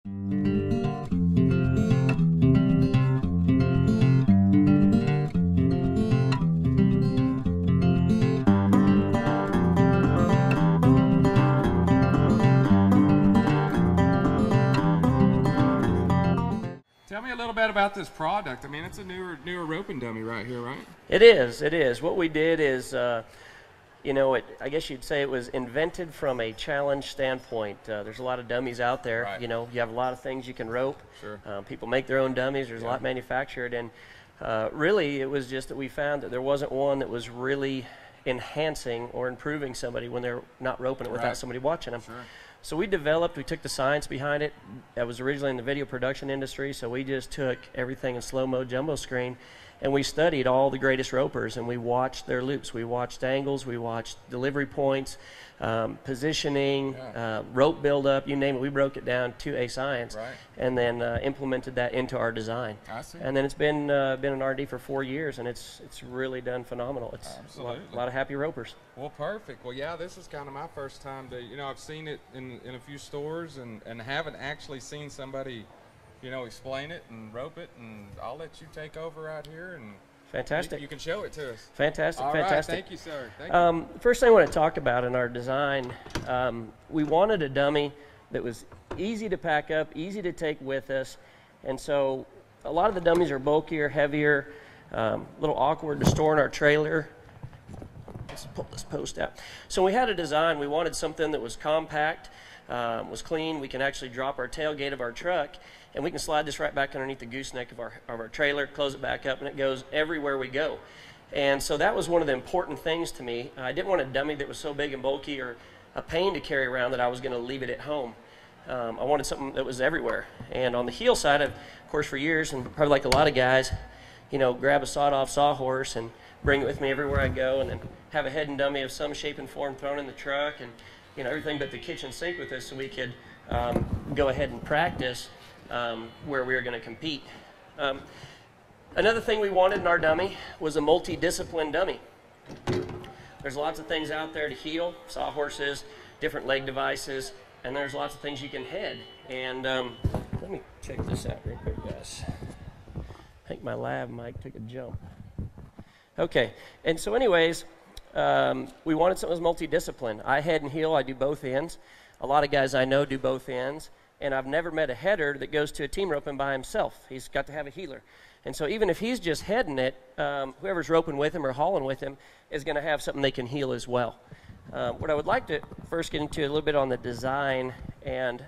Tell me a little bit about this product. I mean, it's a newer roping dummy right here, right? It is. It is. What we did is, you know, I guess you'd say it was invented from a challenge standpoint. There's a lot of dummies out there. Right. You know, you have a lot of things you can rope. Sure. People make their own dummies. There's a lot manufactured, and really, it was just that we found that there wasn't one that was really enhancing or improving somebody when they're not roping it without somebody watching them. Sure. So we took the science behind it. I was originally in the video production industry, so we just took everything in slow-mo jumbo screen, and we studied all the greatest ropers, and we watched their loops. We watched angles, we watched delivery points, positioning, rope buildup, you name it. We broke it down to a science, and then implemented that into our design. I see. And then it's been an R&D for 4 years, and it's really done phenomenal. It's a lot of happy ropers. Well, perfect. Well, yeah, this is kind of my first time to, you know, I've seen it in a few stores and haven't actually seen somebody, you know, explain it and rope it, and I'll let you take over right here and fantastic. You can show it to us. Fantastic, All fantastic. Right, thank you, sir. Thank you. First thing I want to talk about in our design, we wanted a dummy that was easy to pack up, easy to take with us, and so a lot of the dummies are bulkier, heavier, a little awkward to store in our trailer. Let's pull this post out. So we had a design. We wanted something that was compact, was clean. We can actually drop our tailgate of our truck, and we can slide this right back underneath the gooseneck of our trailer, close it back up, and it goes everywhere we go. And so that was one of the important things to me. I didn't want a dummy that was so big and bulky or a pain to carry around that I was going to leave it at home. I wanted something that was everywhere. And on the heel side, of course, for years, and probably like a lot of guys, you know, grab a sawed-off sawhorse and bring it with me everywhere I go, and then have a head and dummy of some shape and form thrown in the truck, and you know, everything but the kitchen sink with us, so we could go ahead and practice where we were going to compete. Another thing we wanted in our dummy was a multi-discipline dummy. There's lots of things out there to heel, sawhorses, different leg devices, and there's lots of things you can head. And let me check this out real quick, guys. I think my lav mic took a jump. Okay, and so anyways, we wanted something that was multidiscipline. I head and heel, I do both ends. A lot of guys I know do both ends, and I've never met a header that goes to a team roping by himself. He's got to have a heeler. And so even if he's just heading it, whoever's roping with him or hauling with him is going to have something they can heel as well. What I would like to first get into a little bit on the design, and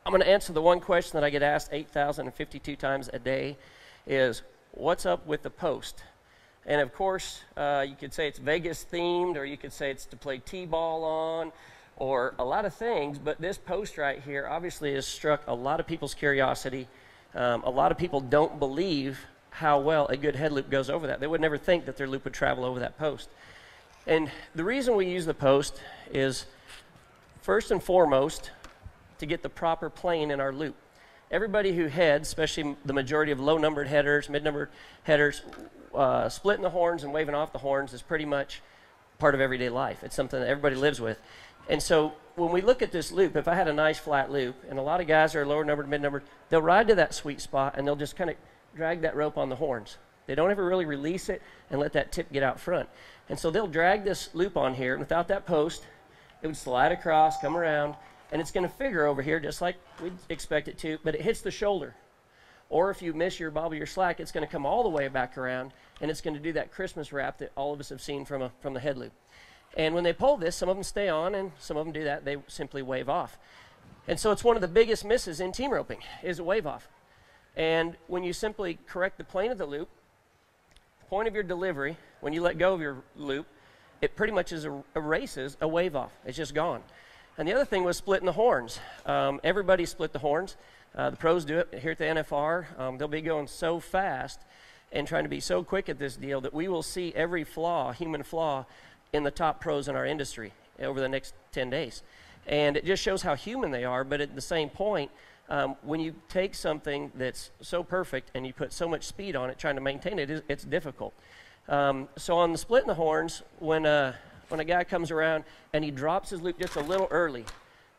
I'm going to answer the one question that I get asked 8,052 times a day is, what's up with the post? And of course, you could say it's Vegas themed, or you could say it's to play T-ball on, or a lot of things, but this post right here obviously has struck a lot of people's curiosity. A lot of people don't believe how well a good head loop goes over that. They would never think that their loop would travel over that post. And the reason we use the post is, first and foremost, to get the proper plane in our loop. Everybody who heads, especially the majority of low-numbered headers, mid-numbered headers, splitting the horns and waving off the horns is pretty much part of everyday life. It's something that everybody lives with. And so when we look at this loop, if I had a nice flat loop, and a lot of guys are lower numbered, mid-numbered, they'll ride to that sweet spot and they'll just kind of drag that rope on the horns. They don't ever really release it and let that tip get out front. And so they'll drag this loop on here, and without that post, it would slide across, come around, and it's going to figure over here just like we'd expect it to, but it hits the shoulder. Or if you miss your bobble, your slack, it's going to come all the way back around, and it's going to do that Christmas wrap that all of us have seen from the head loop. And when they pull this, some of them stay on, and some of them do that. They simply wave off. And so it's one of the biggest misses in team roping is a wave off. And when you simply correct the plane of the loop, the point of your delivery, when you let go of your loop, it pretty much erases a wave off. It's just gone. And the other thing was splitting the horns. Everybody split the horns. The pros do it here at the NFR. They'll be going so fast and trying to be so quick at this deal that we will see every flaw, human flaw, in the top pros in our industry over the next 10 days. And it just shows how human they are, but at the same point, when you take something that's so perfect and you put so much speed on it, trying to maintain it, it's difficult. So on the splitting the horns, when a guy comes around and he drops his loop just a little early,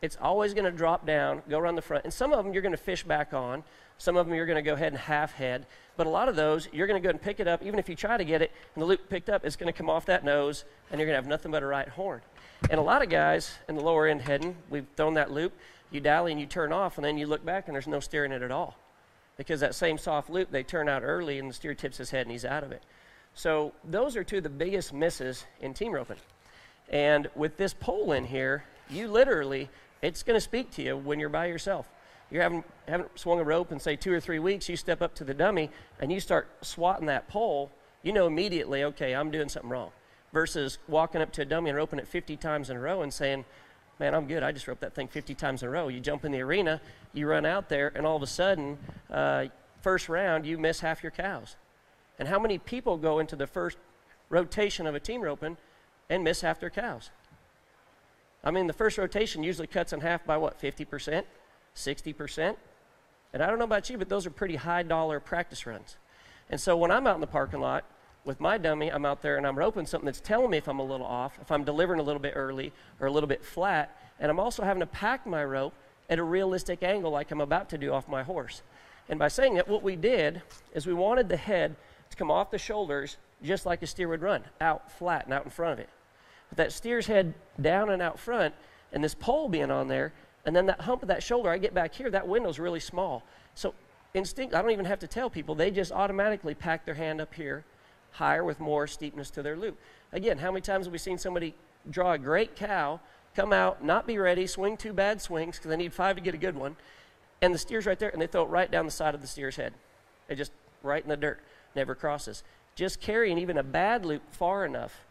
It's always going to drop down, go around the front. And some of them you're going to fish back on. Some of them you're going to go ahead and half head. But a lot of those, you're going to go ahead and pick it up. Even if you try to get it and the loop picked up, it's going to come off that nose, and you're going to have nothing but a right horn. And a lot of guys in the lower end heading, we've thrown that loop, you dally and you turn off, and then you look back and there's no steer in it at all. Because that same soft loop, they turn out early and the steer tips his head and he's out of it. So those are two of the biggest misses in team roping. And with this pole in here, you literally, it's going to speak to you when you're by yourself. You haven't swung a rope in, say, 2 or 3 weeks, you step up to the dummy and you start swatting that pole, you know immediately, okay, I'm doing something wrong. Versus walking up to a dummy and roping it 50 times in a row and saying, man, I'm good, I just roped that thing 50 times in a row. You jump in the arena, you run out there, and all of a sudden, first round, you miss half your cows. And how many people go into the first rotation of a team roping and miss half their cows? I mean, the first rotation usually cuts in half by what, 50%, 60%? And I don't know about you, but those are pretty high dollar practice runs. And so when I'm out in the parking lot with my dummy, I'm out there and I'm roping something that's telling me if I'm a little off, if I'm delivering a little bit early or a little bit flat, and I'm also having to pack my rope at a realistic angle like I'm about to do off my horse. And by saying that, what we did is we wanted the head to come off the shoulders just like a steer would run, out flat and out in front of it. But that steer's head down and out front, and this pole being on there, and then that hump of that shoulder, I get back here, that window's really small. So instinct, I don't even have to tell people, they just automatically pack their hand up here higher with more steepness to their loop. Again, how many times have we seen somebody draw a great cow, come out, not be ready, swing 2 bad swings because they need 5 to get a good one, and the steer's right there, and they throw it right down the side of the steer's head. It just right in the dirt, never crosses. Just carrying even a bad loop far enough,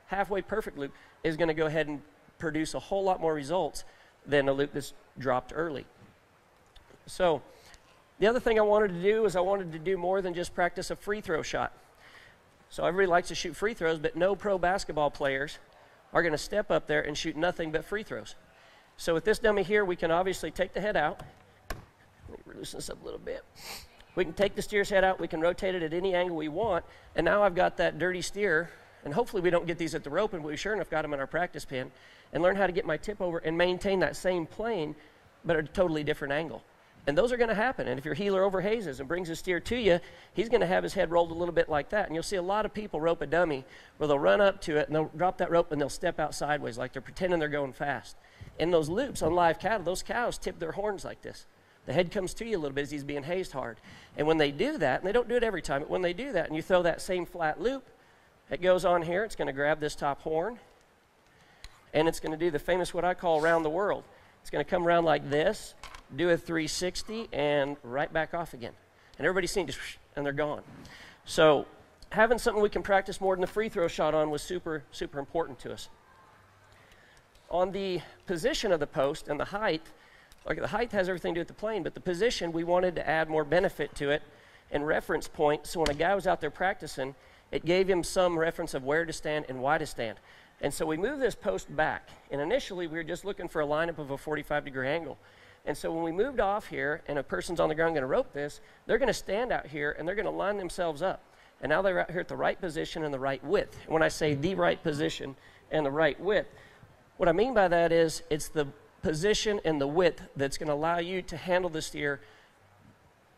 halfway perfect loop, is going to go ahead and produce a whole lot more results than a loop that's dropped early. So the other thing I wanted to do is I wanted to do more than just practice a free throw shot. So everybody likes to shoot free throws, but no pro basketball players are going to step up there and shoot nothing but free throws. So with this dummy here, we can obviously take the head out. Let me loosen this up a little bit. We can take the steer's head out, we can rotate it at any angle we want, and now I've got that dirty steer, and hopefully we don't get these at the rope, and we sure enough got them in our practice pen, and learn how to get my tip over and maintain that same plane, but at a totally different angle. And those are going to happen, and if your heeler overhazes and brings his steer to you, he's going to have his head rolled a little bit like that, and you'll see a lot of people rope a dummy where they'll run up to it, and they'll drop that rope, and they'll step out sideways like they're pretending they're going fast. In those loops on live cattle, those cows tip their horns like this. The head comes to you a little bit as he's being hazed hard. And when they do that, and they don't do it every time, but when they do that and you throw that same flat loop, it goes on here, it's going to grab this top horn, and it's going to do the famous what I call around the world. It's going to come around like this, do a 360, and right back off again. And everybody's seen just, and they're gone. So having something we can practice more than the free throw shot on was super, super important to us. On the position of the post and the height, like the height has everything to do with the plane, but the position, we wanted to add more benefit to it and reference point, so when a guy was out there practicing, it gave him some reference of where to stand and why to stand. And so we moved this post back, and initially we were just looking for a lineup of a 45-degree angle. And so when we moved off here, and a person's on the ground going to rope this, they're going to stand out here, and they're going to line themselves up. And now they're out here at the right position and the right width. And when I say the right position and the right width, what I mean by that is it's the position and the width that's going to allow you to handle the steer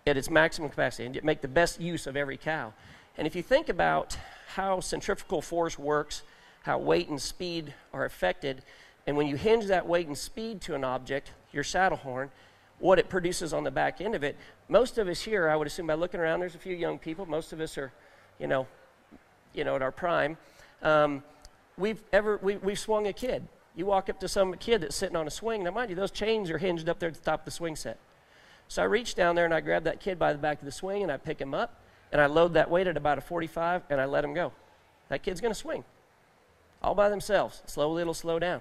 at its maximum capacity and make the best use of every cow. And if you think about how centrifugal force works, how weight and speed are affected, and when you hinge that weight and speed to an object, your saddle horn, what it produces on the back end of it, most of us here, I would assume by looking around, there's a few young people, most of us are, at our prime, we've swung a kid. You walk up to some kid that's sitting on a swing. Now, mind you, those chains are hinged up there at the top of the swing set. So I reach down there and I grab that kid by the back of the swing and I pick him up and I load that weight at about a 45 and I let him go. That kid's going to swing all by themselves. Slowly it'll slow down.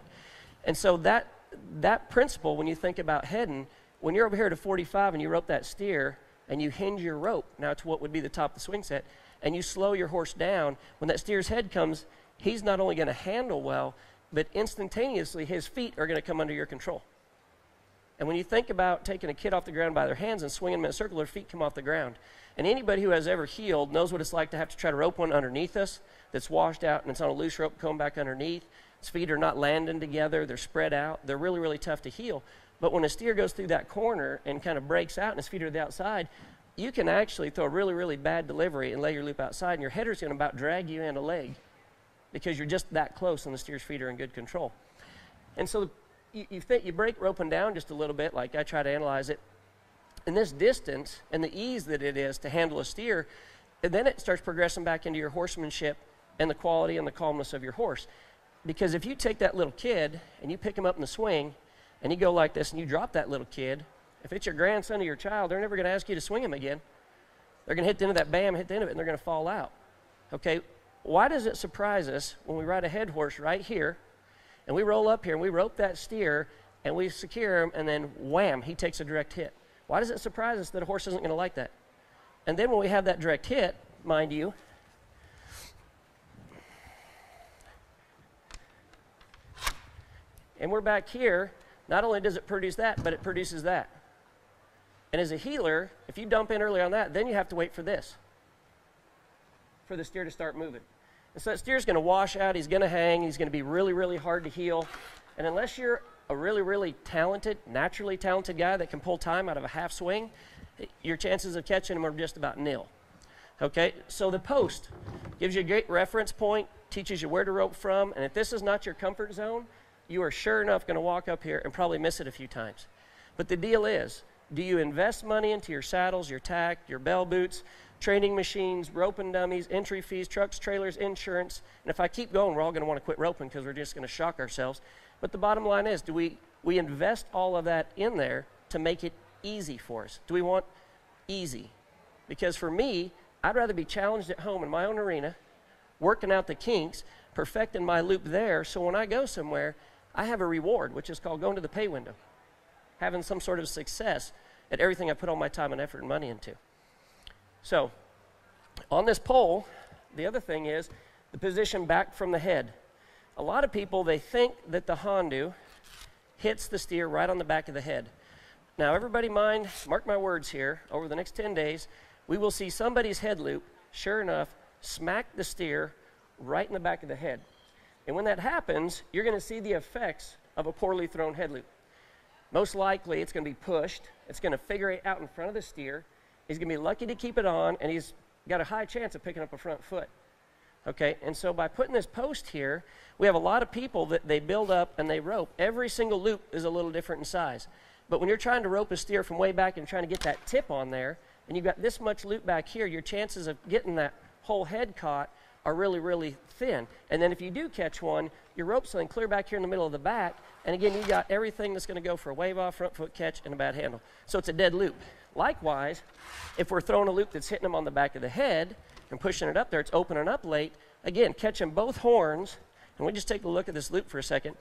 And so that principle, when you think about heading, when you're over here at a 45 and you rope that steer and you hinge your rope, now to what would be the top of the swing set, and you slow your horse down, when that steer's head comes, he's not only going to handle well, but instantaneously his feet are going to come under your control. And when you think about taking a kid off the ground by their hands and swinging them in a circle, their feet come off the ground. And anybody who has ever heeled knows what it's like to have to try to rope one underneath us that's washed out and it's on a loose rope going back underneath. His feet are not landing together. They're spread out. They're really, really tough to heel. But when a steer goes through that corner and kind of breaks out and his feet are to the outside, you can actually throw a really, really bad delivery and lay your loop outside, and your header's going to about drag you in a leg because you're just that close and the steer's feet are in good control. And so you break roping down just a little bit, like I try to analyze it, and this distance and the ease that it is to handle a steer, and then it starts progressing back into your horsemanship and the quality and the calmness of your horse. Because if you take that little kid and you pick him up in the swing and you go like this and you drop that little kid, if it's your grandson or your child, they're never going to ask you to swing him again. They're going to hit the end of that bam, hit the end of it, and they're going to fall out. Okay, why does it surprise us when we ride a head horse right here and we roll up here and we rope that steer and we secure him and then wham, he takes a direct hit? Why does it surprise us that a horse isn't going to like that? And then when we have that direct hit, mind you, and we're back here, not only does it produce that, but it produces that. And as a healer, if you dump in early on that, then you have to wait for this, for the steer to start moving. And so that steer's going to wash out, he's going to hang, he's going to be really, really hard to heel. And unless you're a really, really talented, naturally talented guy that can pull time out of a half swing, your chances of catching him are just about nil. Okay, so the post gives you a great reference point, teaches you where to rope from, and if this is not your comfort zone, you are sure enough going to walk up here and probably miss it a few times. But the deal is, do you invest money into your saddles, your tack, your bell boots, training machines, roping dummies, entry fees, trucks, trailers, insurance? And if I keep going, we're all going to want to quit roping because we're just going to shock ourselves. But the bottom line is, do we invest all of that in there to make it easy for us? Do we want easy? Because for me, I'd rather be challenged at home in my own arena, working out the kinks, perfecting my loop there, so when I go somewhere, I have a reward, which is called going to the pay window, having some sort of success at everything I put all my time and effort and money into. So on this pole, the other thing is the position back from the head. A lot of people, they think that the Hondu hits the steer right on the back of the head. Now, everybody mind, mark my words here, over the next 10 days, we will see somebody's head loop, sure enough, smack the steer right in the back of the head. And when that happens, you're going to see the effects of a poorly thrown head loop. Most likely, it's going to be pushed. It's going to figure it out in front of the steer. He's going to be lucky to keep it on, and he's got a high chance of picking up a front foot. Okay, and so by putting this post here, we have a lot of people that they build up and they rope. Every single loop is a little different in size. But when you're trying to rope a steer from way back and trying to get that tip on there, and you've got this much loop back here, your chances of getting that whole head caught are really, really thin. And then if you do catch one, your rope's something clear back here in the middle of the back, and again, you got everything that's going to go for a wave off, front foot catch, and a bad handle. So it's a dead loop. Likewise, if we're throwing a loop that's hitting them on the back of the head and pushing it up there, it's opening up late. Again, catching both horns, and we just take a look at this loop for a second.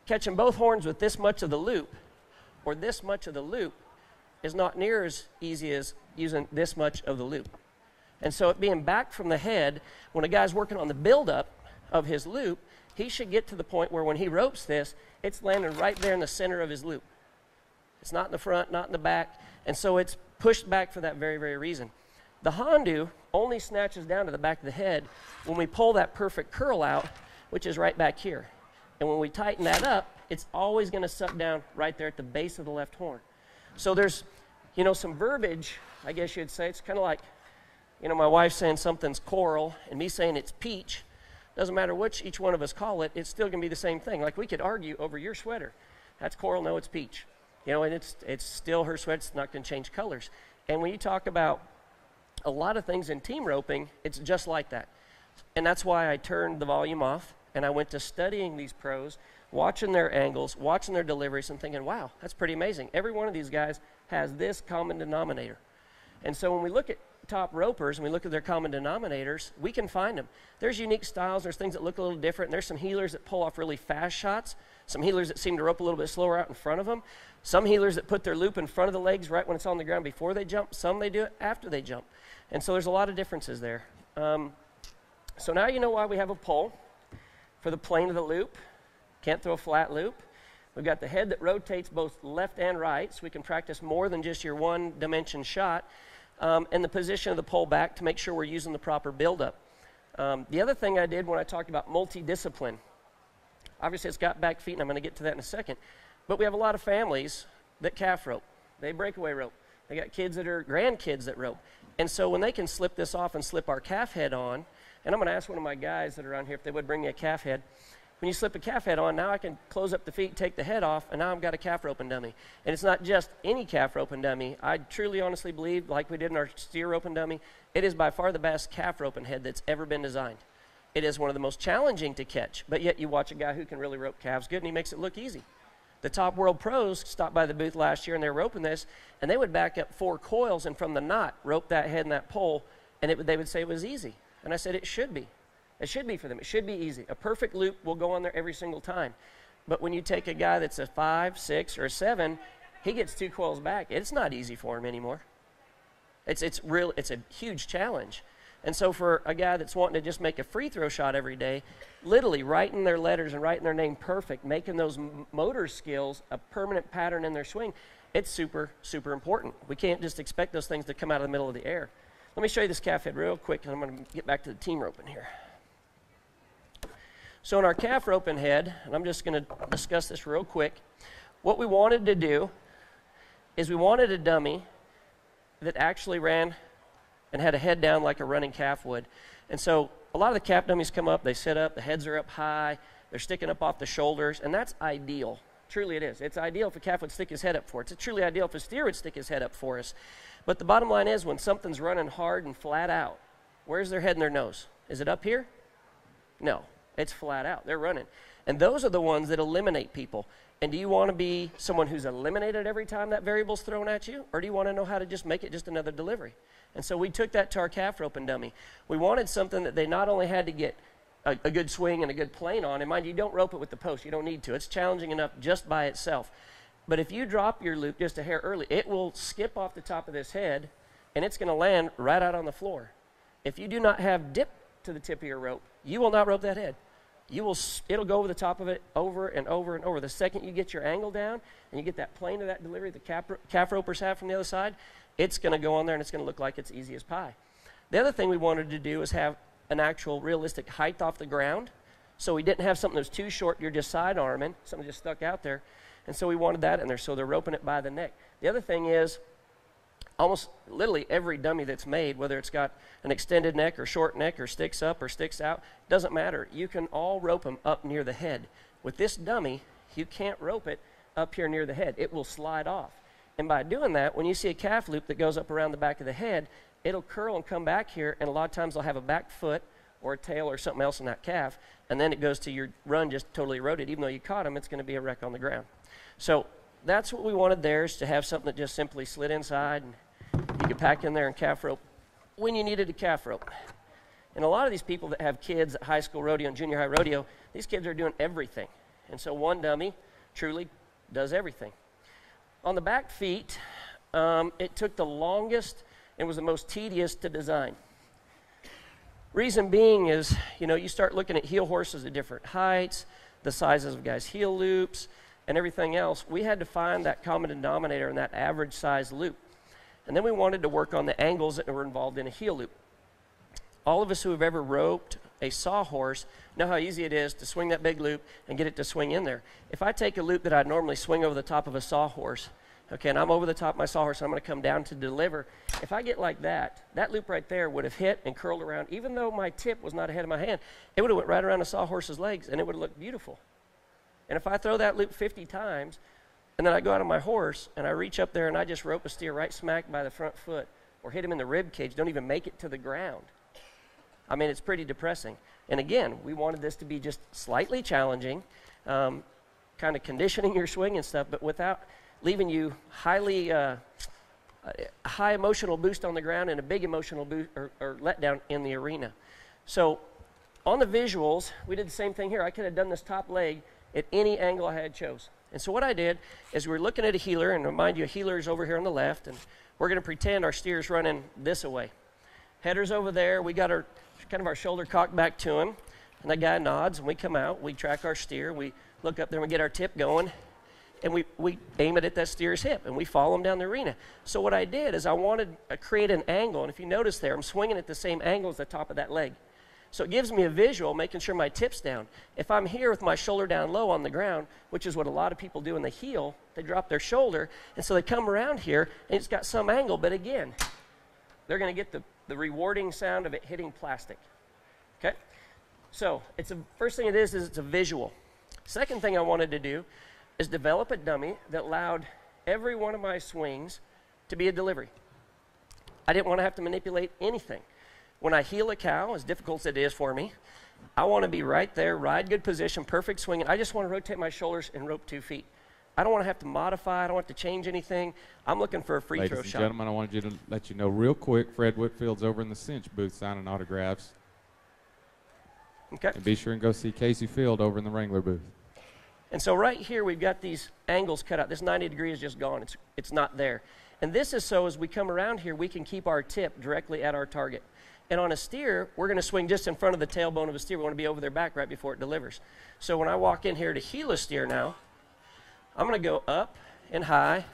Catching both horns with this much of the loop or this much of the loop is not near as easy as using this much of the loop. And so it being back from the head, when a guy's working on the buildup of his loop, he should get to the point where when he ropes this, it's landing right there in the center of his loop. It's not in the front, not in the back, and so it's pushed back for that very, very reason. The Hondu only snatches down to the back of the head when we pull that perfect curl out, which is right back here. And when we tighten that up, it's always going to suck down right there at the base of the left horn. So there's, some verbiage, I guess you'd say. It's kind of like, my wife saying something's coral and me saying it's peach. Doesn't matter which each one of us call it, it's still going to be the same thing. Like we could argue over your sweater. That's coral, no, it's peach. And it's still her sweater. It's not going to change colors. And when you talk about a lot of things in team roping, it's just like that. And that's why I turned the volume off and I went to studying these pros, watching their angles, watching their deliveries, and thinking, wow, that's pretty amazing. Every one of these guys has this common denominator. And so when we look at top ropers and we look at their common denominators, we can find them. There's unique styles. There's things that look a little different. There's some healers that pull off really fast shots, some healers that seem to rope a little bit slower out in front of them, some healers that put their loop in front of the legs right when it's on the ground before they jump, some they do it after they jump. And so there's a lot of differences there. So now you know why we have a pole for the plane of the loop. Can't throw a flat loop. We've got the head that rotates both left and right, so we can practice more than just your one dimension shot. And the position of the pole back to make sure we're using the proper buildup. The other thing I did when I talked about multidiscipline, Obviously, it's got back feet, and I'm going to get to that in a second. But we have a lot of families that calf rope. They breakaway rope. They got kids that are grandkids that rope. And so when they can slip this off and slip our calf head on, and I'm going to ask one of my guys that are around here if they would bring me a calf head. When you slip a calf head on, now I can close up the feet, take the head off, and now I've got a calf roping dummy. And it's not just any calf roping dummy. I truly, honestly believe, like we did in our steer roping dummy, it is by far the best calf roping head that's ever been designed. It is one of the most challenging to catch, but yet you watch a guy who can really rope calves good, and he makes it look easy. The top world pros stopped by the booth last year, and they were roping this, and they would back up 4 coils, and from the knot, rope that head and that pole, and they would say it was easy. And I said it should be. It should be for them. It should be easy. A perfect loop will go on there every single time. But when you take a guy that's a 5, 6, or a 7, he gets 2 coils back. It's not easy for him anymore. It's a huge challenge. And so for a guy that's wanting to just make a free throw shot every day, literally writing their letters and writing their name perfect, making those motor skills a permanent pattern in their swing, it's super, super important. We can't just expect those things to come out of the middle of the air. Let me show you this calf head real quick, and I'm going to get back to the team roping here. So in our calf roping head, and I'm just going to discuss this real quick, what we wanted to do is we wanted a dummy that actually ran and had a head down like a running calf would. And so a lot of the calf dummies come up, they sit up, the heads are up high, they're sticking up off the shoulders, and that's ideal. Truly it is. It's ideal if a calf would stick his head up for it. It's truly ideal if a steer would stick his head up for us. But the bottom line is when something's running hard and flat out, where's their head and their nose? Is it up here? No, it's flat out. They're running. And those are the ones that eliminate people. And do you want to be someone who's eliminated every time that variable's thrown at you? Or do you want to know how to just make it just another delivery? And so we took that to our calf roping dummy. We wanted something that they not only had to get a good swing and a good plane on, and mind you, don't rope it with the post. You don't need to. It's challenging enough just by itself. But if you drop your loop just a hair early, it will skip off the top of this head, and it's going to land right out on the floor. If you do not have dip to the tip of your rope, you will not rope that head. It'll go over the top of it over and over and over. The second you get your angle down and you get that plane of that delivery the calf ropers have from the other side, it's going to go on there and it's going to look like it's easy as pie. The other thing we wanted to do is have an actual realistic height off the ground. So we didn't have something that was too short, you're just side arming, something just stuck out there. And so we wanted that in there, so they're roping it by the neck. The other thing is, almost literally every dummy that's made, whether it's got an extended neck or short neck or sticks up or sticks out, doesn't matter. You can all rope them up near the head. With this dummy, you can't rope it up here near the head. It will slide off. And by doing that, when you see a calf loop that goes up around the back of the head, it'll curl and come back here, and a lot of times they'll have a back foot or a tail or something else in that calf, and then it goes to your run just totally eroded. Even though you caught them, it's going to be a wreck on the ground. So that's what we wanted there, is to have something that just simply slid inside, and you could pack in there and calf rope when you needed a calf rope. And a lot of these people that have kids at high school rodeo and junior high rodeo, these kids are doing everything. And so one dummy truly does everything. On the back feet, it took the longest and was the most tedious to design. Reason being is, you start looking at heel horses at different heights, the sizes of guys' heel loops, and everything else. We had to find that common denominator in that average size loop. And then we wanted to work on the angles that were involved in a heel loop. All of us who have ever roped a sawhorse know how easy it is to swing that big loop and get it to swing in there. If I take a loop that I'd normally swing over the top of a sawhorse, okay, and I'm over the top of my sawhorse, and I'm going to come down to deliver. If I get like that, that loop right there would have hit and curled around. Even though my tip was not ahead of my hand, it would have went right around the sawhorse's legs, and it would have looked beautiful. And if I throw that loop 50 times, and then I go out on my horse, and I reach up there, and I just rope a steer right smack by the front foot, or hit him in the rib cage, don't even make it to the ground. I mean, it's pretty depressing. And again, we wanted this to be just slightly challenging, kind of conditioning your swing and stuff, but without leaving you high emotional boost on the ground and a big emotional boost or letdown in the arena. So on the visuals, we did the same thing here. I could have done this top leg at any angle I had chose. And so what I did is we were looking at a heeler, and remind you, a heeler is over here on the left, and we're going to pretend our steer's running this away. Header's over there. We got our shoulder cocked back to him, and that guy nods, and we come out. We track our steer. We look up there, and we get our tip going. And we aim it at that steer's hip, and we follow him down the arena. So what I did is I wanted to create an angle, and if you notice there, I'm swinging at the same angle as the top of that leg. So it gives me a visual, making sure my tip's down. If I'm here with my shoulder down low on the ground, which is what a lot of people do in the heel, they drop their shoulder, and so they come around here, and it's got some angle, but again, they're going to get the rewarding sound of it hitting plastic. Okay? So first thing it is it's a visual. Second thing I wanted to do is develop a dummy that allowed every one of my swings to be a delivery. I didn't want to have to manipulate anything. When I heel a cow, as difficult as it is for me, I want to be right there, ride good position, perfect swing, and I just want to rotate my shoulders and rope 2 feet. I don't want to have to modify. I don't want to change anything. I'm looking for a free throw shot. Ladies and gentlemen, I wanted you to let you know real quick, Fred Whitfield's over in the cinch booth signing autographs. Okay. And be sure and go see Casey Field over in the Wrangler booth. And so right here, we've got these angles cut out. This 90 degree is just gone. It's not there. And this is so as we come around here, we can keep our tip directly at our target. And on a steer, we're going to swing just in front of the tailbone of a steer. We want to be over their back right before it delivers. So when I walk in here to heel a steer now, I'm going to go up and high,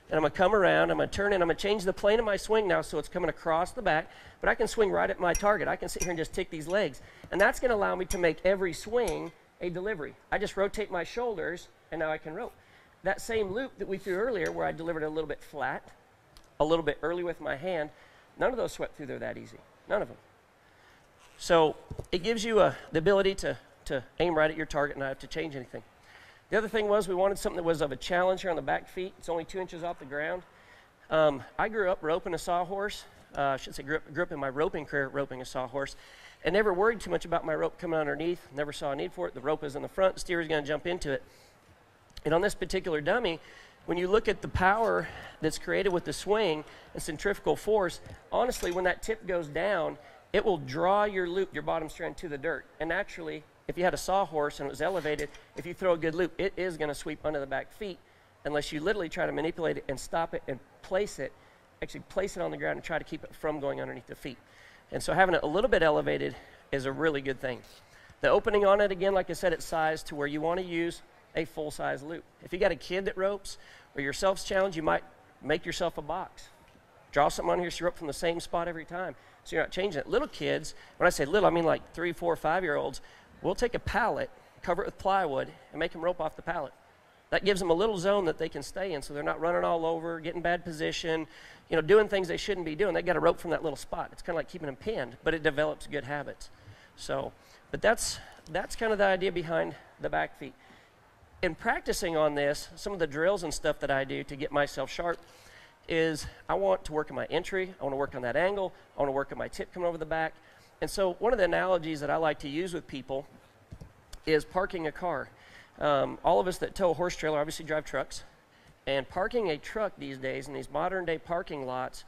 and I'm going to come around. I'm going to turn in. I'm going to change the plane of my swing now so it's coming across the back. But I can swing right at my target. I can sit here and just tick these legs. And that's going to allow me to make every swing a delivery. I just rotate my shoulders, and now I can rope. That same loop that we threw earlier where I delivered it a little bit flat, a little bit early with my hand, none of those swept through there that easy. None of them. So it gives you the ability to aim right at your target and not have to change anything. The other thing was we wanted something that was of a challenge here on the back feet. It's only 2 inches off the ground. I grew up roping a sawhorse. I should say grew up in my roping career roping a sawhorse, and never worried too much about my rope coming underneath. Never saw a need for it. The rope is in the front. The steer is going to jump into it. And on this particular dummy, when you look at the power that's created with the swing and centrifugal force, honestly, when that tip goes down, it will draw your loop, your bottom strand, to the dirt. And naturally, if you had a sawhorse and it was elevated, if you throw a good loop, it is going to sweep under the back feet unless you literally try to manipulate it and stop it and place it on the ground and try to keep it from going underneath the feet. And so having it a little bit elevated is a really good thing. The opening on it, again, like I said, it's sized to where you want to use a full-size loop. If you got a kid that ropes or yourself's challenged, you might make yourself a box. Draw something on here so you rope from the same spot every time so you're not changing it. Little kids, when I say little, I mean like 3, 4, 5-year-olds, we'll take a pallet, cover it with plywood, and make them rope off the pallet. That gives them a little zone that they can stay in so they're not running all over, getting bad position, doing things they shouldn't be doing. They got to rope from that little spot. It's kind of like keeping them pinned, but it develops good habits. So, but that's kind of the idea behind the back feet. In practicing on this, some of the drills and stuff that I do to get myself sharp is I want to work on my entry. I want to work on that angle. I want to work on my tip coming over the back. And so one of the analogies that I like to use with people is parking a car. All of us that tow a horse trailer obviously drive trucks. And parking a truck these days in these modern day parking lots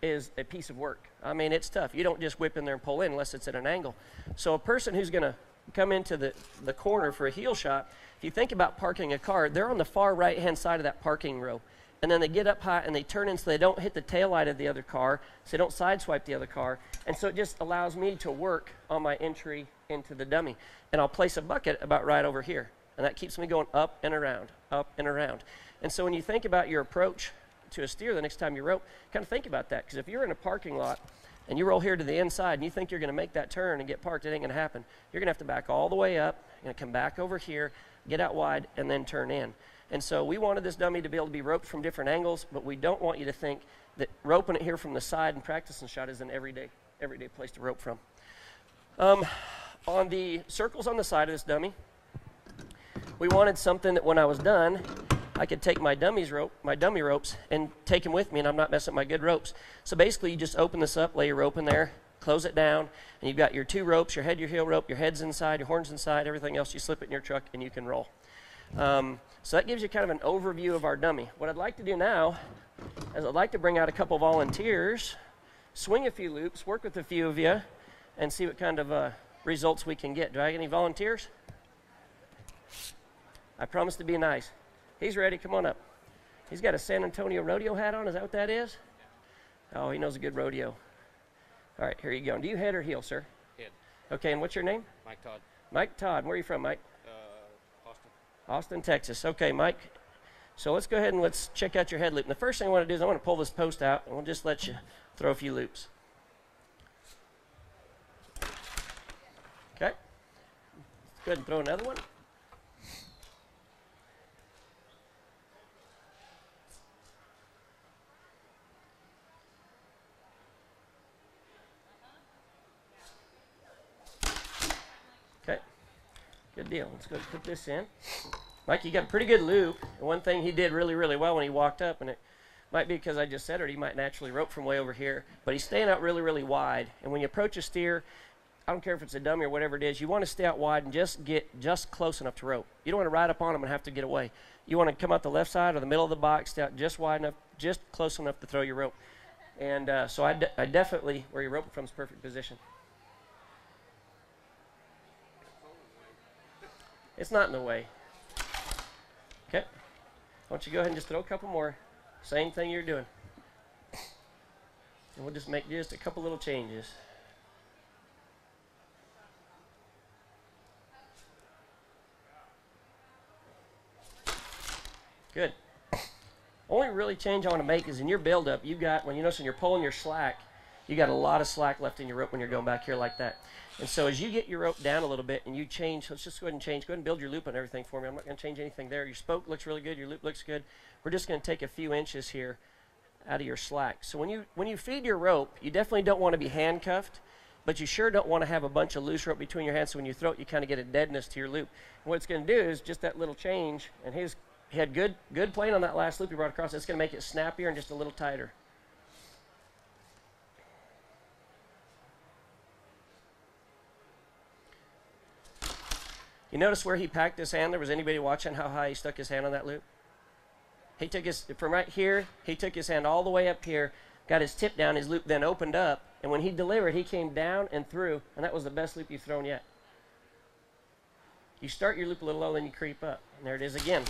is a piece of work. I mean, it's tough. You don't just whip in there and pull in unless it's at an angle. So a person who's going to come into the corner for a heel shot, if you think about parking a car, they're on the far right-hand side of that parking row. And then they get up high and they turn in so they don't hit the taillight of the other car, so they don't sideswipe the other car. And so it just allows me to work on my entry into the dummy. And I'll place a bucket about right over here. And that keeps me going up and around, up and around. And so when you think about your approach to a steer the next time you rope, kind of think about that. Because if you're in a parking lot and you roll here to the inside and you think you're going to make that turn and get parked, it ain't going to happen. You're going to have to back all the way up. You're going to come back over here, get out wide, and then turn in. And so we wanted this dummy to be able to be roped from different angles, but we don't want you to think that roping it here from the side and practicing shot is an everyday place to rope from. On the circles on the side of this dummy, we wanted something that when I was done, I could take my dummy ropes and take them with me, and I'm not messing up my good ropes. So basically, you just open this up, lay your rope in there, close it down, and you've got your 2 ropes, your head, your heel rope, your head's inside, your horn's inside, everything else, you slip it in your truck, and you can roll. So that gives you kind of an overview of our dummy. What I'd like to do now is I'd like to bring out a couple volunteers, swing a few loops, work with a few of you, and see what kind of results we can get. Do I have any volunteers? I promise to be nice. He's ready. Come on up. He's got a San Antonio rodeo hat on. Is that what that is? Oh, he knows a good rodeo. All right, here you go. Do you head or heel, sir? Head. Okay, and what's your name? Mike Todd. Mike Todd. Where are you from, Mike? Austin. Austin, Texas. Okay, Mike. So let's go ahead and let's check out your head loop. And the first thing I want to do is I want to pull this post out, and we'll just let you throw a few loops. Okay. Let's go ahead and throw another one. Okay. Good deal. Let's go put this in. Mike, you got a pretty good loop. And one thing he did really, really well when he walked up, and it might be because I just said it, he might naturally rope from way over here, but he's staying out really, really wide. And when you approach a steer, I don't care if it's a dummy or whatever it is, you want to stay out wide and just get just close enough to rope. You don't want to ride up on him and have to get away. You want to come out the left side or the middle of the box, stay out just wide enough, just close enough to throw your rope. And so I definitely, where you're roping from is perfect position. It's not in the way. Okay. Why don't you go ahead and just throw a couple more. Same thing you're doing. And we'll just make just a couple little changes. Good. Only really change I want to make is in your buildup, you've got, when you notice when you're pulling your slack, you got a lot of slack left in your rope when you're going back here like that. And so as you get your rope down a little bit and you change, let's just go ahead and change. Go ahead and build your loop on everything for me. I'm not going to change anything there. Your spoke looks really good. Your loop looks good. We're just going to take a few inches here out of your slack. So when you feed your rope, you definitely don't want to be handcuffed, but you sure don't want to have a bunch of loose rope between your hands, so when you throw it, you kind of get a deadness to your loop. And what it's going to do is just that little change, and he had good playing on that last loop he brought across. It's going to make it snappier and just a little tighter. You notice where he packed his hand there? Was anybody watching how high he stuck his hand on that loop? He took his, from right here, he took his hand all the way up here, got his tip down, his loop then opened up, and when he delivered, he came down and through, and that was the best loop you've thrown yet. You start your loop a little low, then you creep up. And there it is again.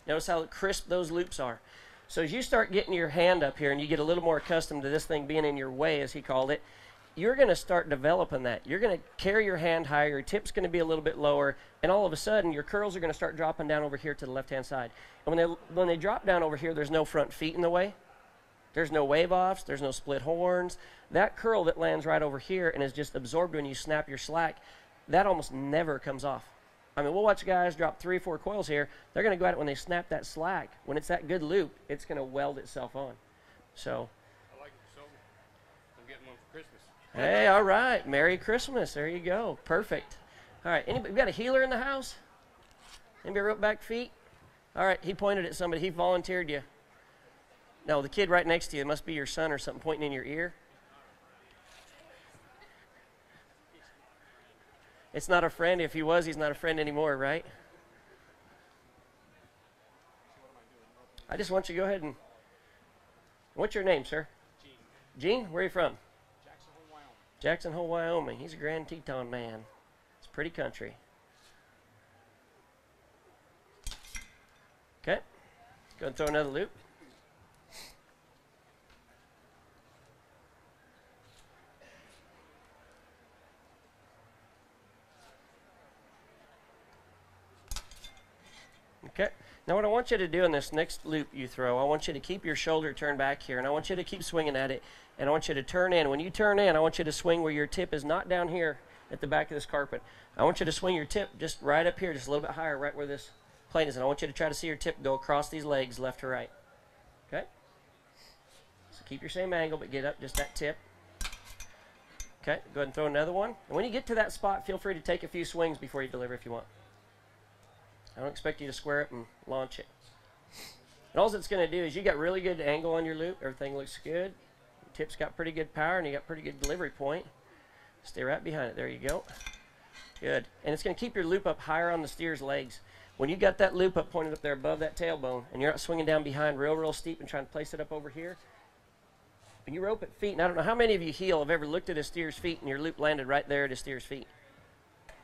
Notice how crisp those loops are. So as you start getting your hand up here and you get a little more accustomed to this thing being in your way, as he called it, you're going to start developing that. You're going to carry your hand higher, your tip's going to be a little bit lower, and all of a sudden your curls are going to start dropping down over here to the left-hand side. And when they drop down over here, there's no front feet in the way. There's no wave-offs. There's no split horns. That curl that lands right over here and is just absorbed when you snap your slack, that almost never comes off. I mean, we'll watch guys drop 3 or 4 coils here. They're going to go at it when they snap that slack. When it's that good loop, it's going to weld itself on. So, I like it so. I'm getting one for Christmas. Hey, all right. Merry Christmas. There you go. Perfect. All right. Anybody got a healer in the house? Anybody rope back feet? All right. He pointed at somebody. He volunteered you. No, the kid right next to you, it must be your son or something pointing in your ear. It's not a friend. If he was, he's not a friend anymore, right? I just want you to go ahead and... What's your name, sir? Gene. Gene? Where are you from? Jackson Hole, Wyoming. Jackson Hole, Wyoming. He's a Grand Teton man. It's pretty country. Okay. Go and throw another loop. Okay. Now what I want you to do in this next loop you throw, I want you to keep your shoulder turned back here, and I want you to keep swinging at it, and I want you to turn in. When you turn in, I want you to swing where your tip is not down here at the back of this carpet. I want you to swing your tip just right up here, just a little bit higher, right where this plane is, and I want you to try to see your tip go across these legs left to right. Okay? So keep your same angle, but get up just that tip. Okay, go ahead and throw another one. And when you get to that spot, feel free to take a few swings before you deliver if you want. I don't expect you to square it and launch it. And all it's going to do is you got really good angle on your loop. Everything looks good. Your tip's got pretty good power, and you got pretty good delivery point. Stay right behind it. There you go. Good. And it's going to keep your loop up higher on the steer's legs. When you got that loop up pointed up there above that tailbone, and you're not swinging down behind real steep and trying to place it up over here, when you rope at feet, and I don't know how many of you heel have ever looked at a steer's feet and your loop landed right there at a steer's feet.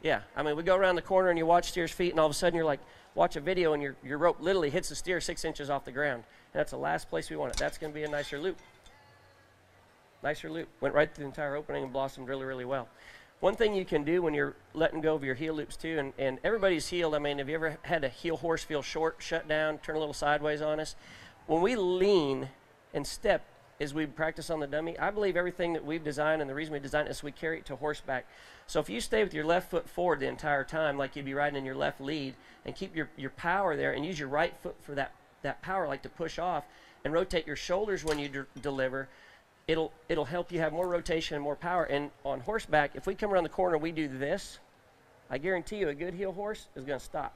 Yeah, I mean, we go around the corner and you watch steer's feet, and all of a sudden you're like, watch a video, and your rope literally hits the steer 6 inches off the ground. And that's the last place we want it. That's going to be a nicer loop. Nicer loop. Went right through the entire opening and blossomed really well. One thing you can do when you're letting go of your heel loops too, and everybody's heeled, I mean, have you ever had a heel horse feel short, shut down, turn a little sideways on us? When we lean and step, as we practice on the dummy, I believe everything that we've designed, and the reason we designed it is we carry it to horseback. So if you stay with your left foot forward the entire time, like you'd be riding in your left lead, and keep your power there, and use your right foot for that power, like to push off, and rotate your shoulders when you deliver, it'll help you have more rotation and more power. And on horseback, if we come around the corner and we do this, I guarantee you a good heel horse is going to stop.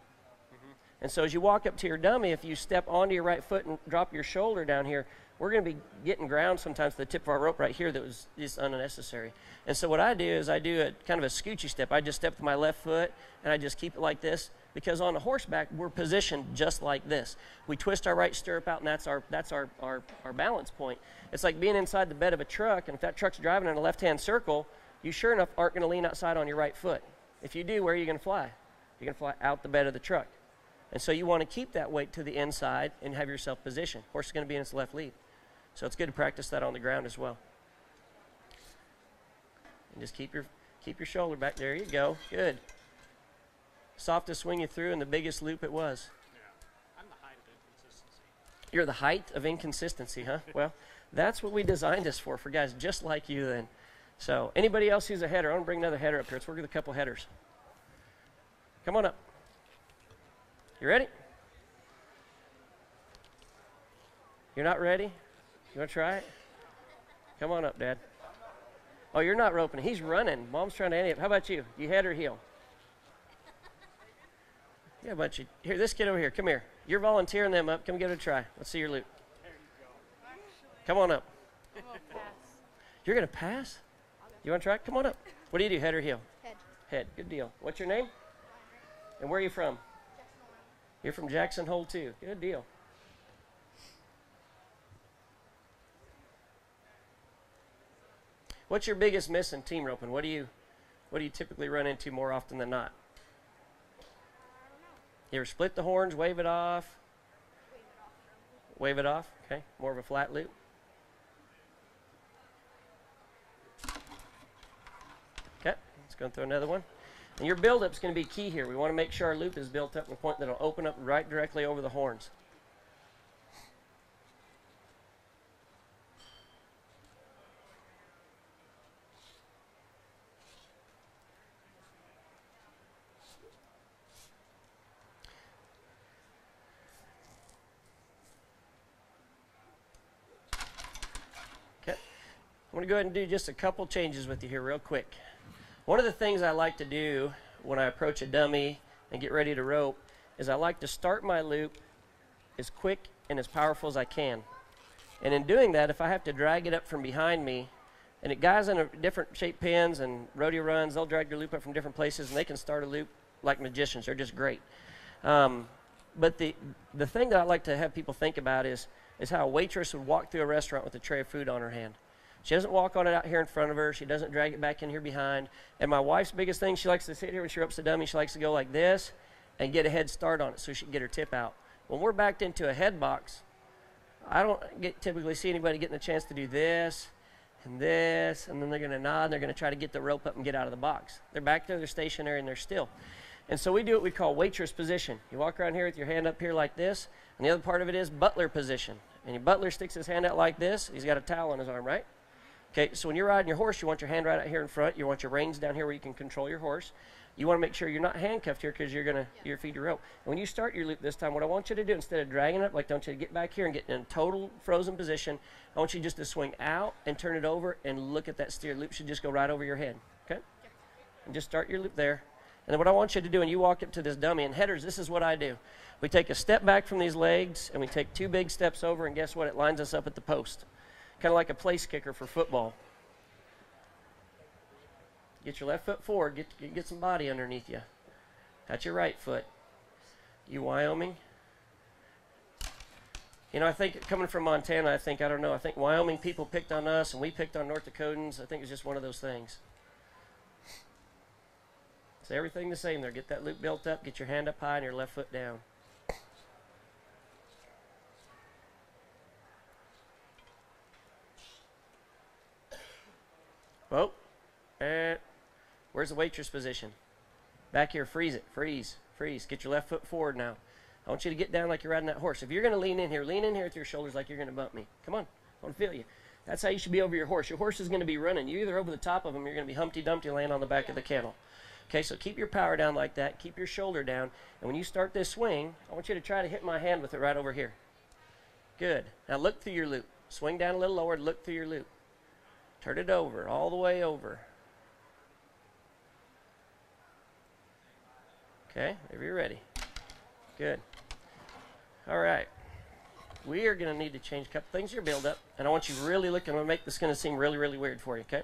And so as you walk up to your dummy, if you step onto your right foot and drop your shoulder down here, we're going to be getting ground sometimes to the tip of our rope right here that was just unnecessary. And so what I do is I do a kind of a scoochy step. I just step with my left foot, and I just keep it like this, because on a horseback, we're positioned just like this. We twist our right stirrup out, and that's our balance point. It's like being inside the bed of a truck, and if that truck's driving in a left-hand circle, you sure enough aren't going to lean outside on your right foot. If you do, where are you going to fly? You're going to fly out the bed of the truck. And so you want to keep that weight to the inside and have yourself positioned. Horse is going to be in its left lead. So it's good to practice that on the ground as well. And just keep your shoulder back. There you go. Good. Softest swing you threw and the biggest loop it was. Yeah. I'm the height of inconsistency. You're the height of inconsistency, huh? Well, that's what we designed this for guys just like you then. So anybody else who's a header, I want to bring another header up here. Let's work with a couple headers. Come on up. You ready? You're not ready? You want to try it? Come on up, Dad. Oh, you're not roping. He's running. Mom's trying to ante up. How about you? You head or heel? Yeah, but you. Here, this kid over here. Come here. You're volunteering them up. Come give it a try. Let's see your loop. Come on up. I'm gonna pass. You're going to pass? You want to try it? Come on up. What do? Head or heel? Head. Head. Good deal. What's your name? And where are you from? You're from Jackson Hole, too. Good deal. What's your biggest miss in team roping? What do you typically run into more often than not? You ever split the horns, wave it off? Wave it off? Okay. More of a flat loop. Okay. Let's go through another one. And your build-up is going to be key here. We want to make sure our loop is built up to a point that will open up right directly over the horns. Okay. I'm going to go ahead and do just a couple changes with you here real quick. One of the things I like to do when I approach a dummy and get ready to rope is I like to start my loop as quick and as powerful as I can. And in doing that, if I have to drag it up from behind me, and guys in different shape pins and rodeo runs, they'll drag their loop up from different places, and they can start a loop like magicians. They're just great. But the thing that I like to have people think about is how a waitress would walk through a restaurant with a tray of food on her hand. She doesn't walk on it out here in front of her. She doesn't drag it back in here behind. And my wife's biggest thing, she likes to sit here when she ropes the dummy. She likes to go like this and get a head start on it so she can get her tip out. When we're backed into a head box, I don't typically see anybody getting a chance to do this, and then they're going to nod, and they're going to try to get the rope up and get out of the box. They're back there, they're stationary, and they're still. And so we do what we call waitress position. You walk around here with your hand up here like this, and the other part of it is butler position. And your butler sticks his hand out like this. He's got a towel on his arm, right? Okay, so when you're riding your horse, you want your hand right out here in front. You want your reins down here where you can control your horse. You want to make sure you're not handcuffed here because you're going to your feed your rope. And when you start your loop this time, what I want you to do, instead of dragging it, like I want you to get back here and get in a total frozen position, I want you just to swing out and turn it over and look at that steer. Loop should just go right over your head, okay? And just start your loop there. And then what I want you to do, when you walk up to this dummy, and headers, this is what I do. We take a step back from these legs, and we take 2 big steps over, and guess what? It lines us up at the post. Kind of like a place kicker for football. Get your left foot forward. Get some body underneath you. That's your right foot. You Wyoming. You know, I think coming from Montana, I think Wyoming people picked on us, and we picked on North Dakotans. I think it's just one of those things. It's everything the same there. Get that loop built up. Get your hand up high and your left foot down. Whoa. And where's the waitress position? Back here, freeze it. Freeze. Get your left foot forward now. I want you to get down like you're riding that horse. If you're going to lean in here with your shoulders like you're going to bump me. Come on. I want to feel you. That's how you should be over your horse. Your horse is going to be running. You're either over the top of him, or you're going to be Humpty Dumpty laying on the back of the kennel. Okay, so keep your power down like that. Keep your shoulder down. And when you start this swing, I want you to try to hit my hand with it right over here. Good. Now look through your loop. Swing down a little lower. Look through your loop. Turn it over, all the way over. Okay, if you're ready. Good. All right. We are going to need to change a couple things your build up, and I want you really looking. I'm going to make this going to seem really, really weird for you, okay?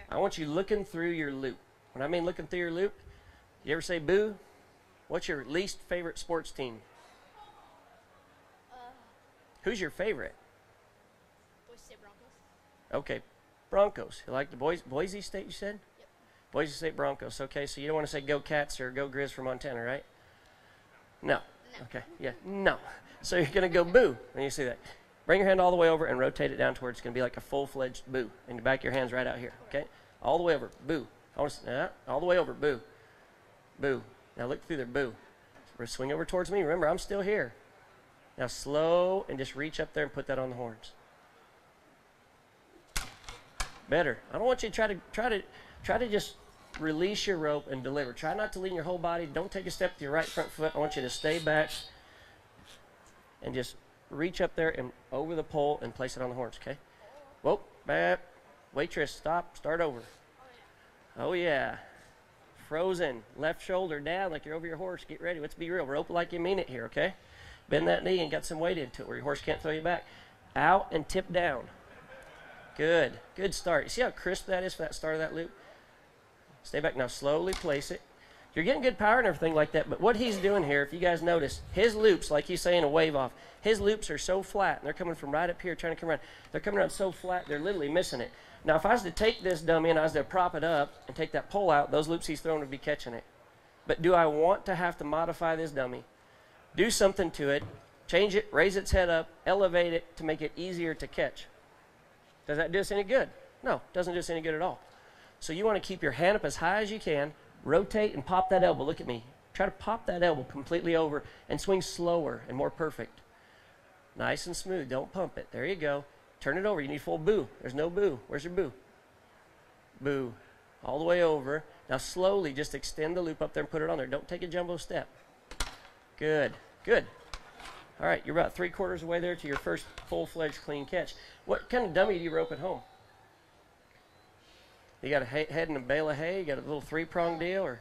I want you looking through your loop. When I mean looking through your loop, you ever say boo? What's your least favorite sports team? Who's your favorite? Boise State Broncos. Okay, Broncos. You like the Boise State, you said? Yep. Boise State Broncos. Okay, so you don't want to say go Cats or go Grizz from Montana, right? No. Okay, yeah, no. So you're going to go boo when you see that. Bring your hand all the way over and rotate it down to where it's going to be like a full-fledged boo. And you back your hands right out here, okay? All the way over, boo. All the way over, boo. Boo. Now look through there, boo. Swing over towards me. Remember, I'm still here. Now slow and just reach up there and put that on the horns. Better. I don't want you to try to just release your rope and deliver. Try not to lean your whole body. Don't take a step with your right front foot. I want you to stay back and just reach up there and over the pole and place it on the horns, okay? Whoa, back. Waitress, stop. Start over. Oh, yeah. Frozen. Left shoulder down like you're over your horse. Get ready. Let's be real. Rope like you mean it here, okay? Bend that knee and got some weight into it where your horse can't throw you back. Out and tip down. Good. Good start. You see how crisp that is for that start of that loop? Stay back. Now slowly place it. You're getting good power and everything like that, but what he's doing here, if you guys notice, his loops, like he's saying a wave off, his loops are so flat, and they're coming from right up here trying to come around. They're coming around so flat, they're literally missing it. Now, if I was to take this dummy and I was to prop it up and take that pole out, those loops he's throwing would be catching it. But do I want to have to modify this dummy? Do something to it, change it, raise its head up, elevate it to make it easier to catch. Does that do us any good? No, it doesn't do us any good at all. So you want to keep your hand up as high as you can, rotate and pop that elbow. Look at me. Try to pop that elbow completely over and swing slower and more perfect. Nice and smooth. Don't pump it. There you go. Turn it over. You need full boo. There's no boo. Where's your boo? Boo. All the way over. Now slowly just extend the loop up there and put it on there. Don't take a jumbo step. Good. Good. All right, you're about 3/4 of the way there to your first full-fledged clean catch. What kind of dummy do you rope at home? You got a head and a bale of hay? You got a little 3-prong deal? Or?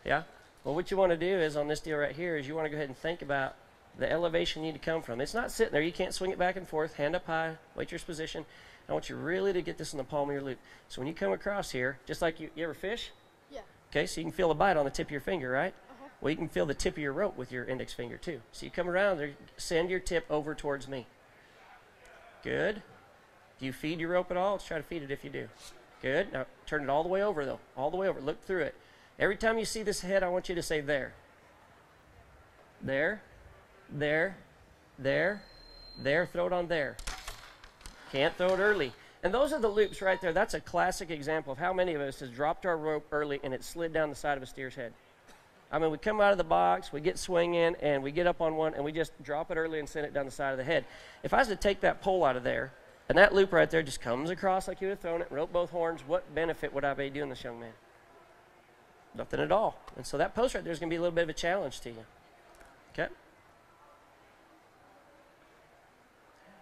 Yeah? Well, what you want to do is on this deal right here is you want to go ahead and think about the elevation you need to come from. It's not sitting there. You can't swing it back and forth. Hand up high. Waitress position. I want you really to get this in the palm of your loop. So when you come across here, just like you ever fish? Yeah. Okay, so you can feel a bite on the tip of your finger, right? Well, you can feel the tip of your rope with your index finger too. So you come around there, send your tip over towards me. Good. Do you feed your rope at all? Let's try to feed it if you do. Good. Now turn it all the way over though. All the way over. Look through it. Every time you see this head, I want you to say there. There. There. There. There. Throw it on there. Can't throw it early. And those are the loops right there. That's a classic example of how many of us has dropped our rope early and it slid down the side of a steer's head. I mean, we come out of the box, we get swinging, and we get up on one, and we just drop it early and send it down the side of the head. If I was to take that pole out of there, and that loop right there just comes across like you would have thrown it, rope both horns, what benefit would I be doing this young man? Nothing at all. And so that post right there is going to be a little bit of a challenge to you. Okay?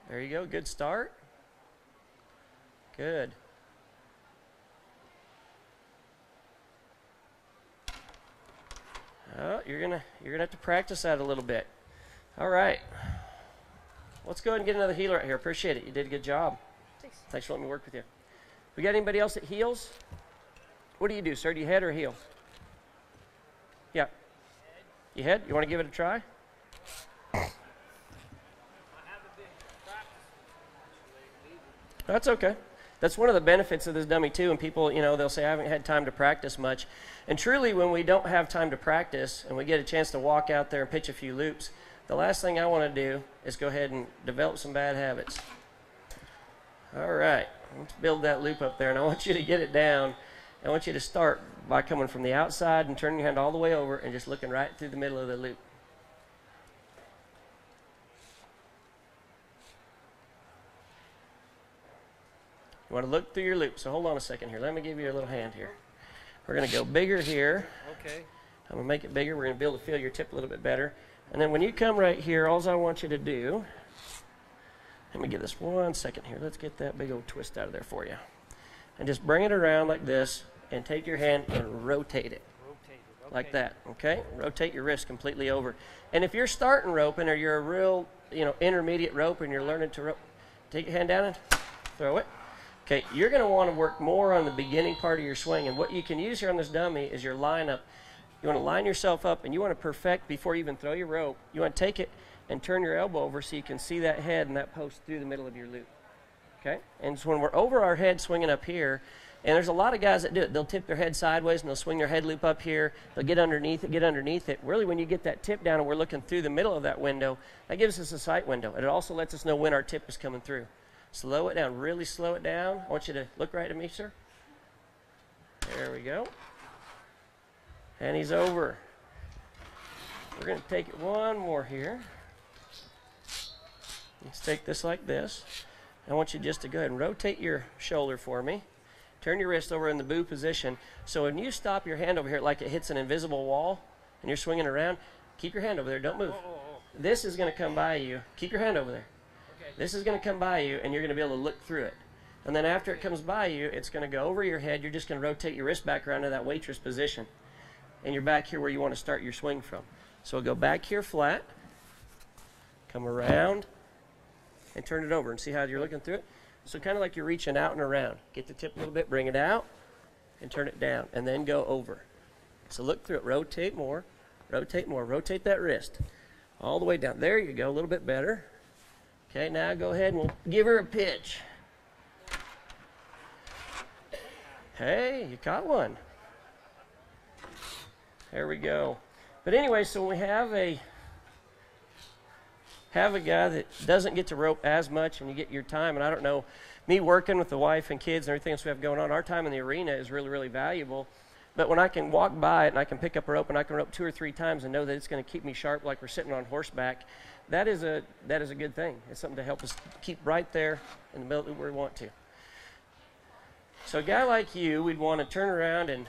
There you go. Good start. Good. Oh, you're gonna have to practice that a little bit. All right. Let's go ahead and get another heel right here. Appreciate it. You did a good job. Thanks for letting me work with you. We got anybody else that heels? What do you do, sir? Do you head or heel? Yeah. You head? You want to give it a try? That's okay. That's one of the benefits of this dummy too, and people, you know, they'll say, I haven't had time to practice much. And truly, when we don't have time to practice and we get a chance to walk out there and pitch a few loops, the last thing I want to do is go ahead and develop some bad habits. All right, let's build that loop up there, and I want you to get it down. I want you to start by coming from the outside and turning your hand all the way over and just looking right through the middle of the loop. You want to look through your loop. So hold on a second here. Let me give you a little hand here. We're going to go bigger here. Okay. I'm going to make it bigger. We're going to be able to feel your tip a little bit better. And then when you come right here, all I want you to do, let me give this 1 second here. Let's get that big old twist out of there for you. And just bring it around like this and take your hand and rotate it. Like that, okay? Rotate your wrist completely over. And if you're starting roping or you're a real, intermediate roper and you're learning to rope, take your hand down and throw it. Okay, you're going to want to work more on the beginning part of your swing. And what you can use here on this dummy is your lineup. You want to line yourself up and you want to perfect before you even throw your rope. You want to take it and turn your elbow over so you can see that head and that post through the middle of your loop. Okay? And so when we're over our head swinging up here, and there's a lot of guys that do it. They'll tip their head sideways and they'll swing their head loop up here. They'll get underneath it, Really, when you get that tip down and we're looking through the middle of that window, that gives us a sight window. And it also lets us know when our tip is coming through. Slow it down, really slow it down. I want you to look right at me, sir. There we go. And he's over. We're going to take it one more here. Let's take this like this. I want you just to go ahead and rotate your shoulder for me. Turn your wrist over in the boo position. So when you stop your hand over here like it hits an invisible wall and you're swinging around, keep your hand over there. Don't move. This is going to come by you. Keep your hand over there. Okay. This is going to come by you, and you're going to be able to look through it. And then after it comes by you, it's going to go over your head. You're just going to rotate your wrist back around to that waitress position. And you're back here where you want to start your swing from. So we'll go back here flat, come around, and turn it over and see how you're looking through it. So kind of like you're reaching out and around. Get the tip a little bit, bring it out, and turn it down, and then go over. So look through it. Rotate more, rotate more. Rotate that wrist all the way down. There you go, a little bit better. Okay, now go ahead and we'll give her a pitch. Hey, you caught one. There we go. But anyway, so we have a guy that doesn't get to rope as much and you get your time. And I don't know, me working with the wife and kids and everything else we have going on, our time in the arena is really, really valuable. But when I can walk by it and I can pick up a rope and I can rope 2 or 3 times and know that it's going to keep me sharp like we're sitting on horseback, that is a good thing. It's something to help us keep right there in the middle where we want to. So a guy like you, we'd want to turn around and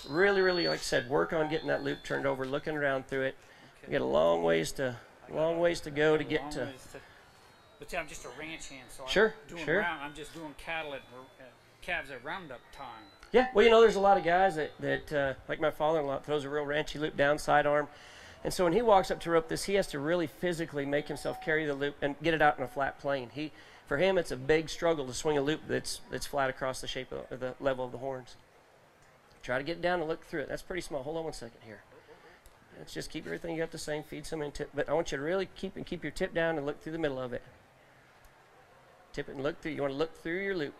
really, really, like I said, work on getting that loop turned over, looking around through it. We got a long ways to go to get to. But see, I'm just a ranch hand, so Sure, I'm doing sure. I'm just doing calves at roundup time. Yeah, well, there's a lot of guys that like my father-in-law, throws a real ranchy loop down side arm. And so when he walks up to rope this, he has to really physically make himself carry the loop and get it out in a flat plane. For him, it's a big struggle to swing a loop that's flat across the shape of the level of the horns. Try to get down and look through it. That's pretty small. Hold on 1 second here. Let's just keep everything you got the same. Feed some in tip. But I want you to really keep your tip down and look through the middle of it. Tip it and look through. You want to look through your loop.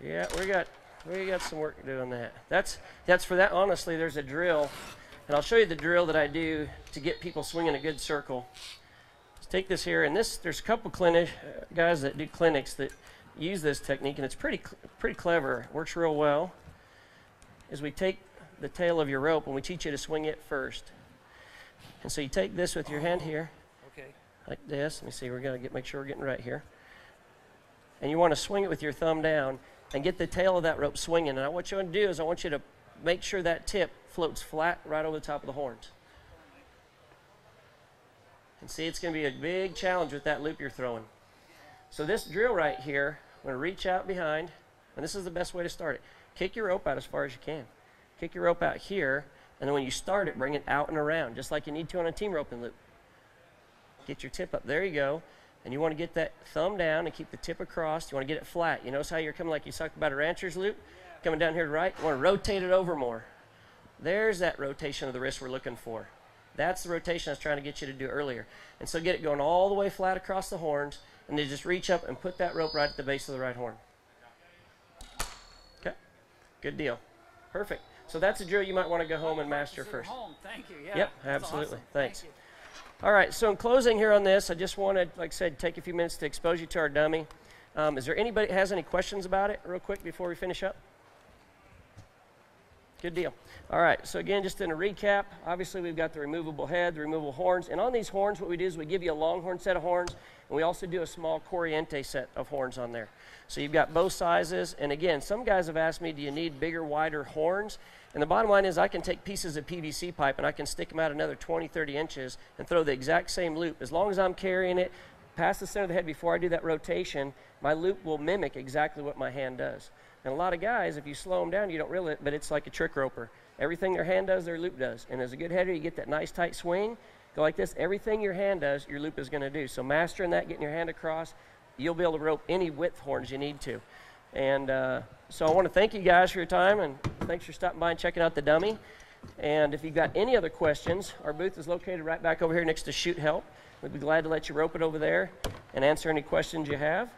Yeah, we got some work to do on that. That's for that. Honestly, there's a drill, and I'll show you the drill that I do to get people swinging a good circle. Let's take this here, and there's a couple guys that do clinics that use this technique, and it's pretty clever. It works real well. Is we take the tail of your rope and we teach you to swing it first. And so you take this with your hand here, like this. Let me see. We're gonna make sure we're getting right here. And you want to swing it with your thumb down and get the tail of that rope swinging. And what you want to do is I want you to make sure that tip floats flat right over the top of the horns. And see, it's going to be a big challenge with that loop you're throwing. So this drill right here, I'm going to reach out behind, and this is the best way to start it. Kick your rope out as far as you can. Kick your rope out here, and then when you start it, bring it out and around, just like you need to on a team roping loop. Get your tip up. There you go. And you want to get that thumb down and keep the tip across. You want to get it flat. You notice how you're coming like you talked about a rancher's loop? Coming down here to the right. You want to rotate it over more. There's that rotation of the wrist we're looking for. That's the rotation I was trying to get you to do earlier. And so get it going all the way flat across the horns, and then just reach up and put that rope right at the base of the right horn. Okay, good deal. Perfect. So that's a drill you might want to go home and master first. Home. Thank you. Yeah, yep, that's absolutely. Awesome. Thanks. Thank you. All right, so in closing here on this, I just wanted, like I said, take a few minutes to expose you to our dummy. Is there anybody that has any questions about it real quick before we finish up? Good deal. All right, so again, just in a recap, obviously we've got the removable head, the removable horns, and on these horns, what we do is we give you a longhorn set of horns, and we also do a small Corriente set of horns on there. So you've got both sizes, and again, some guys have asked me, do you need bigger, wider horns? And the bottom line is I can take pieces of PVC pipe and I can stick them out another 20, 30 inches and throw the exact same loop. As long as I'm carrying it past the center of the head before I do that rotation, my loop will mimic exactly what my hand does. And a lot of guys, if you slow them down, you don't realize it, but it's like a trick roper. Everything their hand does, their loop does. And as a good header, you get that nice tight swing. Go like this. Everything your hand does, your loop is going to do. So mastering that, getting your hand across, you'll be able to rope any width horns you need to. And so I want to thank you guys for your time, and thanks for stopping by and checking out the dummy. And if you've got any other questions, our booth is located right back over here next to Shoot Help. We'd be glad to let you rope it over there and answer any questions you have.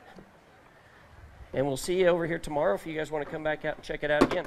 And we'll see you over here tomorrow if you guys want to come back out and check it out again.